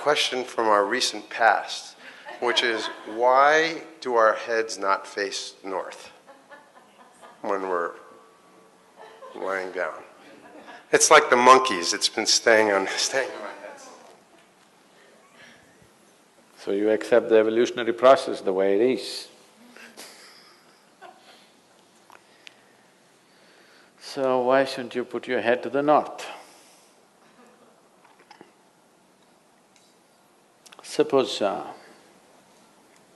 question from our recent past, which is, why do our heads not face north when we're lying down? It's like the monkeys, it's been staying on my head. So you accept the evolutionary process the way it is. So why shouldn't you put your head to the north? Suppose,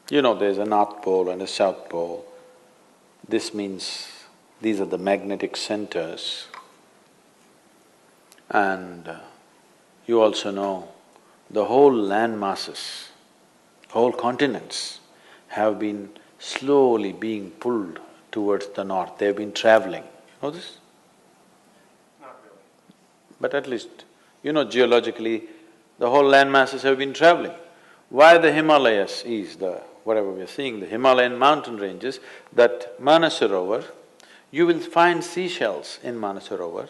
there's a North Pole and a South Pole. This means these are the magnetic centers. And you also know the whole land masses, whole continents have been slowly being pulled towards the north. They've been traveling. Know this? Not really. But at least, geologically, the whole land masses have been traveling. Why the Himalayas is whatever we are seeing, the Himalayan mountain ranges, that Manasarovar, you will find seashells in Manasarovar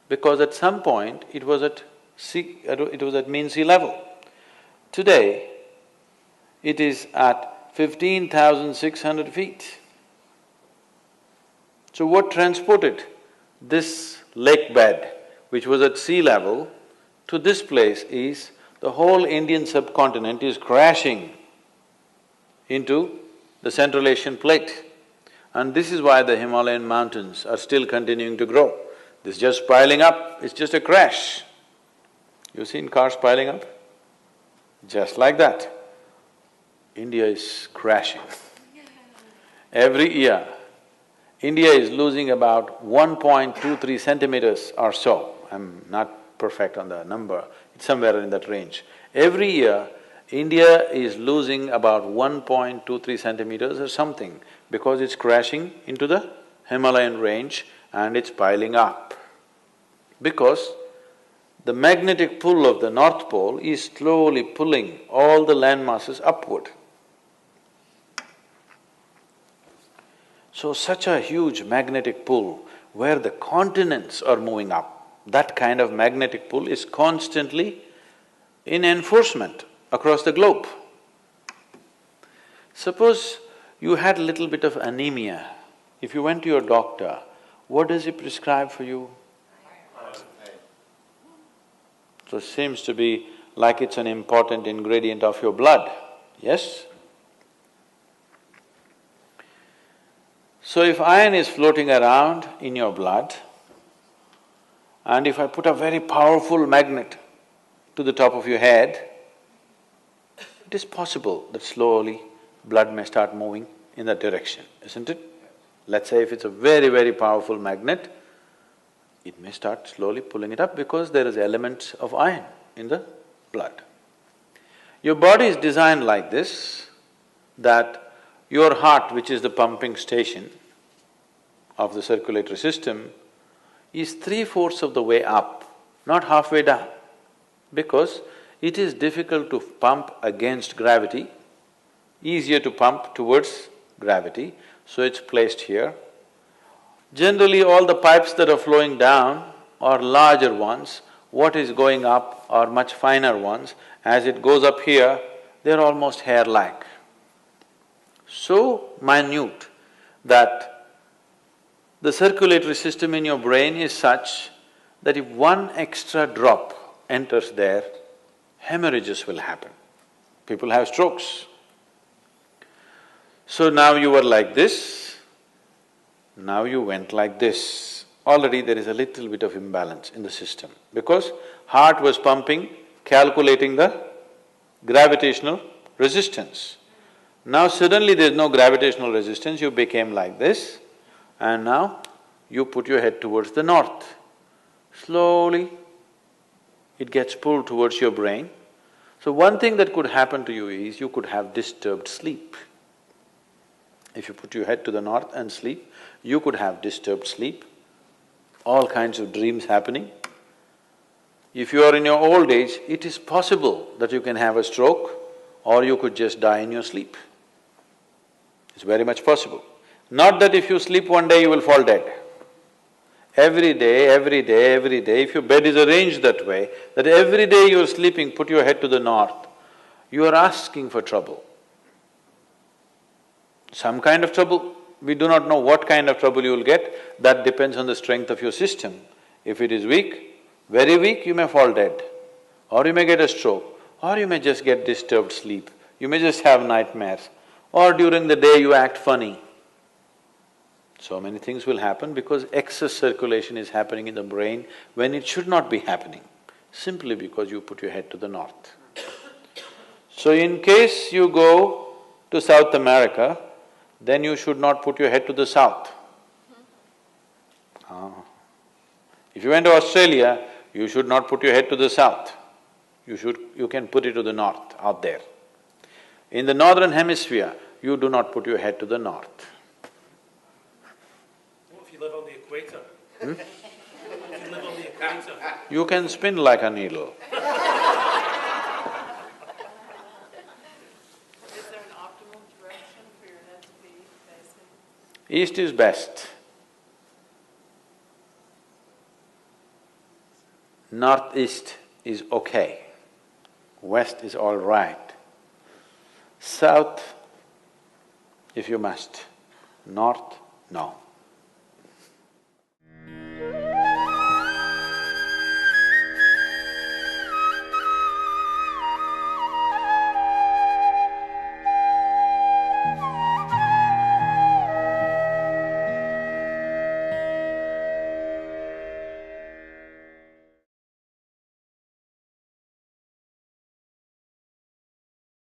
because at some point it was at mean sea level. Today, it is at 15,600 feet. So what transported this lake bed, which was at sea level, to this place is the whole Indian subcontinent is crashing into the Central Asian plate. And this is why the Himalayan mountains are still continuing to grow. This is just piling up, it's just a crash. You've seen cars piling up? Just like that. India is crashing. Every year, India is losing about 1.23 centimeters or so. I'm not perfect on the number, it's somewhere in that range. Every year, India is losing about 1.23 centimeters or something because it's crashing into the Himalayan range and it's piling up. Because the magnetic pull of the North Pole is slowly pulling all the land masses upward. So such a huge magnetic pull where the continents are moving up, that kind of magnetic pull is constantly in enforcement across the globe. Suppose you had a little bit of anemia. If you went to your doctor, what does he prescribe for you? So it seems to be like it's an important ingredient of your blood, yes? So if iron is floating around in your blood, and if I put a very powerful magnet to the top of your head, it is possible that slowly blood may start moving in that direction, isn't it? Let's say if it's a very, very powerful magnet, it may start slowly pulling it up because there is elements of iron in the blood. Your body is designed like this, that your heart, which is the pumping station of the circulatory system, is 3/4 of the way up, not halfway down, because it is difficult to pump against gravity, easier to pump towards gravity, so it's placed here. Generally, all the pipes that are flowing down are larger ones, what is going up are much finer ones. As it goes up here, they're almost hair-like. So minute that the circulatory system in your brain is such that if one extra drop enters there, hemorrhages will happen. People have strokes. So now you were like this, now you went like this. Already there is a little bit of imbalance in the system because heart was pumping, calculating the gravitational resistance. Now suddenly there's no gravitational resistance, you became like this, and now you put your head towards the north. Slowly, it gets pulled towards your brain. So one thing that could happen to you is you could have disturbed sleep. If you put your head to the north and sleep, you could have disturbed sleep, all kinds of dreams happening. If you are in your old age, it is possible that you can have a stroke or you could just die in your sleep. It's very much possible. Not that if you sleep one day you will fall dead. Every day, every day, every day, if your bed is arranged that way, that every day you're sleeping, put your head to the north, you are asking for trouble. Some kind of trouble, we do not know what kind of trouble you will get, that depends on the strength of your system. If it is weak, very weak, you may fall dead, or you may get a stroke, or you may just get disturbed sleep, you may just have nightmares, or during the day you act funny. So many things will happen because excess circulation is happening in the brain when it should not be happening, simply because you put your head to the north. So in case you go to South America, then you should not put your head to the south. If you went to Australia, you should not put your head to the south. You can put it to the north, out there. In the northern hemisphere, you do not put your head to the north. What if you live on the equator? If you live on the equator? You can spin like a needle. Is there an optimal direction for your head to be facing? East is best. Northeast is okay. West is all right. South, if you must. North, no.